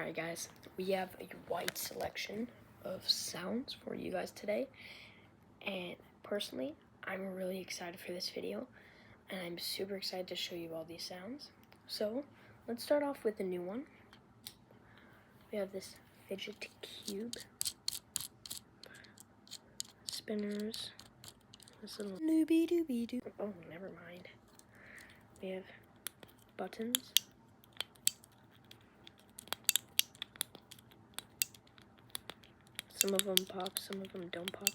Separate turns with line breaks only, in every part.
Alright guys, we have a wide selection of sounds for you guys today, and personally, I'm really excited for this video, and I'm super excited to show you all these sounds. So, let's start off with a new one. We have this Fidget cube, spinners, this little doobie doobie doo. Oh, never mind. We have buttons. Some of them pop, some of them don't pop.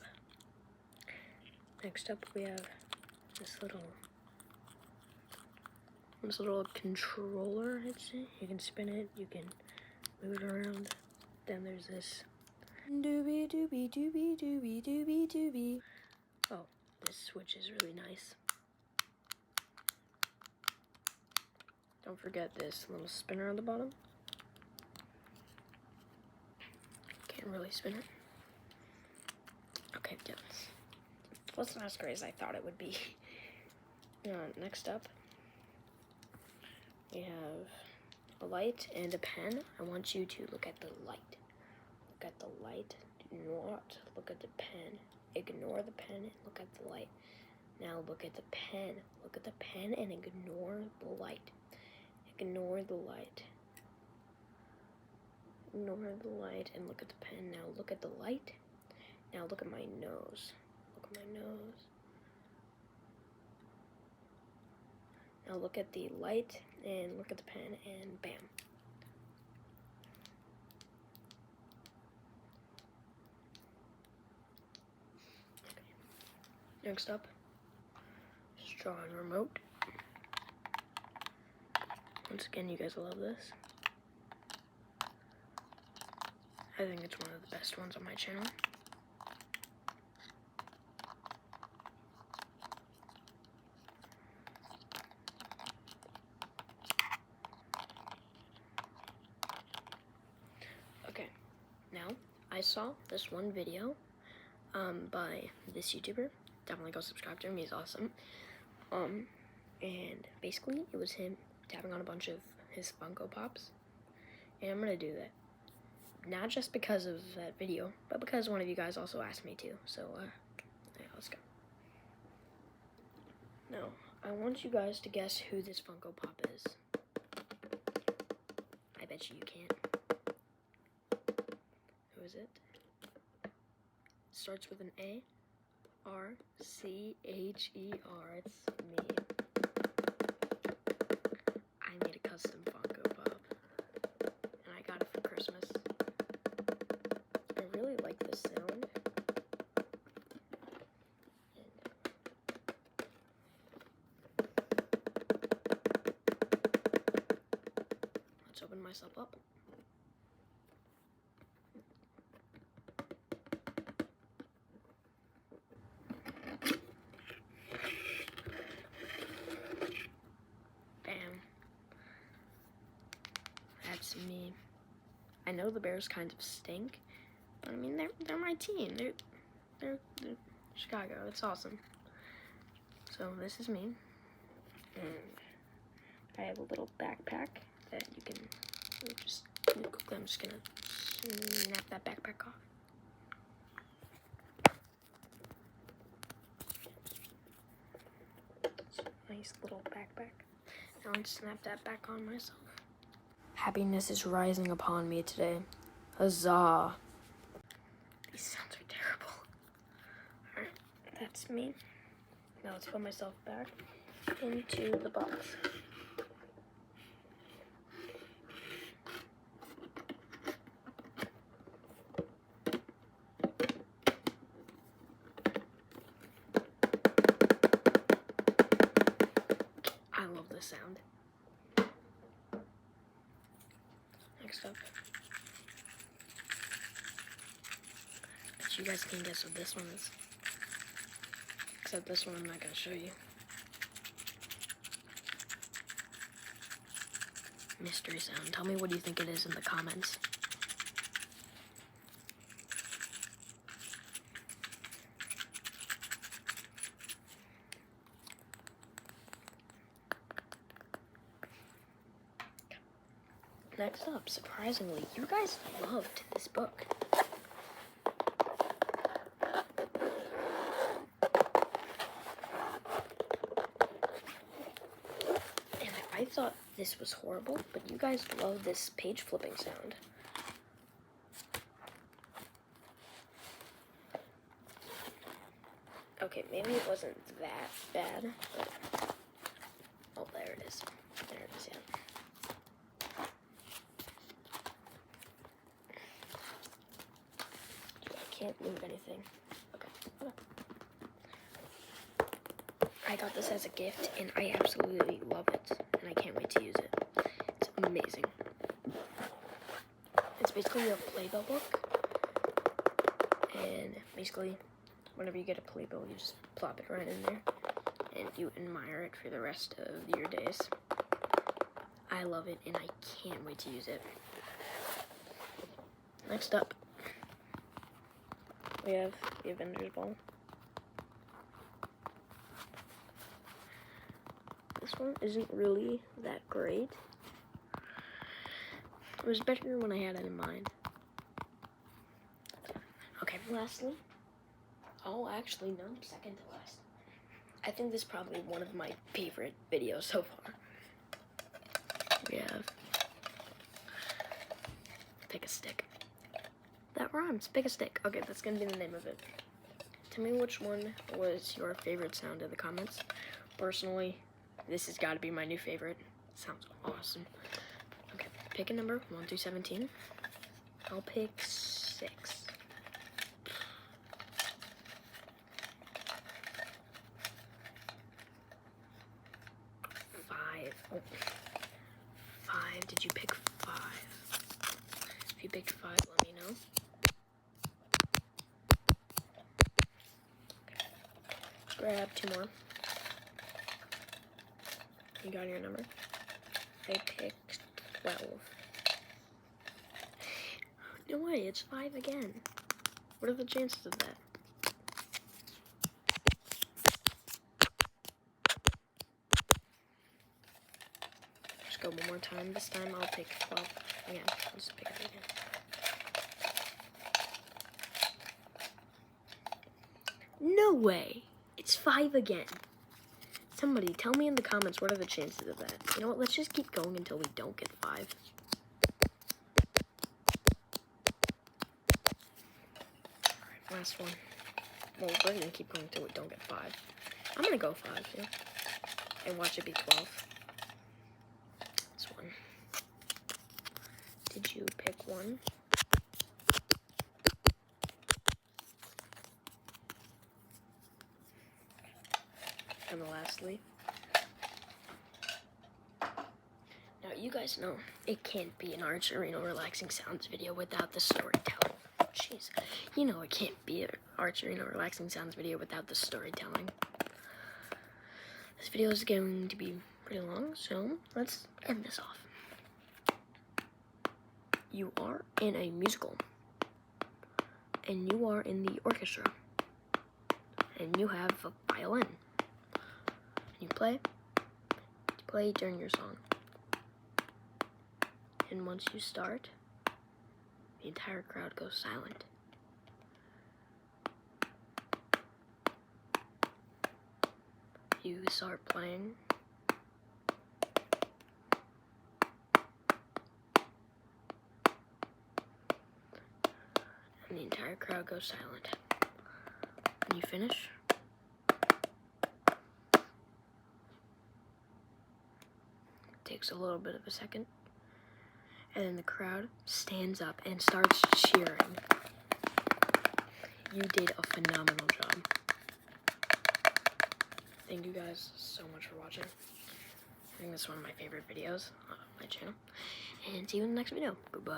Next up, we have this little controller, I'd say. You can spin it, you can move it around. Then there's this doobie doobie doobie doobie doobie doobie. Oh, this switch is really nice. Don't forget this little spinner on the bottom. Can't really spin it. Okay, done. Well, it's not as great as I thought it would be. Next up, we have a light and a pen. I want you to look at the light. Look at the light. Do not look at the pen. Ignore the pen and look at the light. Now look at the pen. Look at the pen and ignore the light. Ignore the light. Ignore the light and look at the pen. Now look at the light. Now look at my nose. Look at my nose. Now look at the light and look at the pen and bam. Okay. Next up, straw and remote. Once again, you guys love this. I think it's one of the best ones on my channel. Okay, now I saw this one video by this YouTuber. Definitely go subscribe to him, he's awesome. And basically it was him tapping on a bunch of his Funko Pops. And I'm gonna do that. Not just because of that video, but because one of you guys also asked me to. So, yeah, let's go. Now, I want you guys to guess who this Funko Pop is. I bet you can't. Who is it? Starts with an A. R-C-H-E-R. It's me. I made a custom Funko Pop. And I got it for Christmas. I really like this sound. Let's open myself up. Bam. That's me. I know the Bears kind of stink, but I mean they're my team. They're Chicago. It's awesome. So this is me, and I have a little backpack that you can just quickly. I'm just gonna snap that backpack off. It's a nice little backpack. Now I'll snap that back on myself. Happiness is rising upon me today. Huzzah. These sounds are terrible. Alright, that's me. Now let's put myself back into the box. I love this sound. Next up, bet you guys can guess what this one is. Except this one I'm not going to show you. Mystery sound. Tell me what you think it is in the comments. Next up, surprisingly, you guys loved this book. And I thought this was horrible, but you guys love this page flipping sound. Okay, maybe it wasn't that bad, but... Oh, there it is. There it is, yeah. I can't move anything. Okay. I got this as a gift, and I absolutely love it, and I can't wait to use it. It's amazing. It's basically a PlayDoh book, and basically, whenever you get a PlayDoh, you just plop it right in there, and you admire it for the rest of your days. I love it, and I can't wait to use it. Next up, we have the Avengers Ball. This one isn't really that great. It was better when I had it in mind. Okay, lastly, actually, no, second to last. I think this is probably one of my favorite videos so far. We have Pick a Stick. That rhymes, Pick a Stick. Okay, that's gonna be the name of it. Tell me which one was your favorite sound in the comments. Personally, this has got to be my new favorite. Sounds awesome. Okay, pick a number, 1 through 17. I'll pick 6. Oh. 5. Did you pick 5? If you picked 5, let me know. Okay. Grab 2 more. You got your number? I picked 12. No way, it's 5 again. What are the chances of that? Just go one more time. This time I'll pick 12 again. I'll just pick it again. No way! It's 5 again. Somebody tell me in the comments what are the chances of that. You know what, let's just keep going until we don't get 5. Alright, last one. Well, we're gonna keep going until we don't get 5. I'm gonna go 5, yeah. And watch it be 12. This one. Did you pick 1? And lastly, now you guys know it can't be an Arch Arena Relaxing Sounds video without the storytelling. Jeez, you know it can't be an Arch Arena Relaxing Sounds video without the storytelling. This video is going to be pretty long, so let's end this off. You are in a musical, and you are in the orchestra, and you have a violin. You play during your song. And once you start, the entire crowd goes silent. You start playing. And the entire crowd goes silent. When you finish, takes a little bit of a second, and then the crowd stands up and starts cheering. You did a phenomenal job. Thank you guys so much for watching. I think this is one of my favorite videos on my channel. And see you in the next video. Goodbye.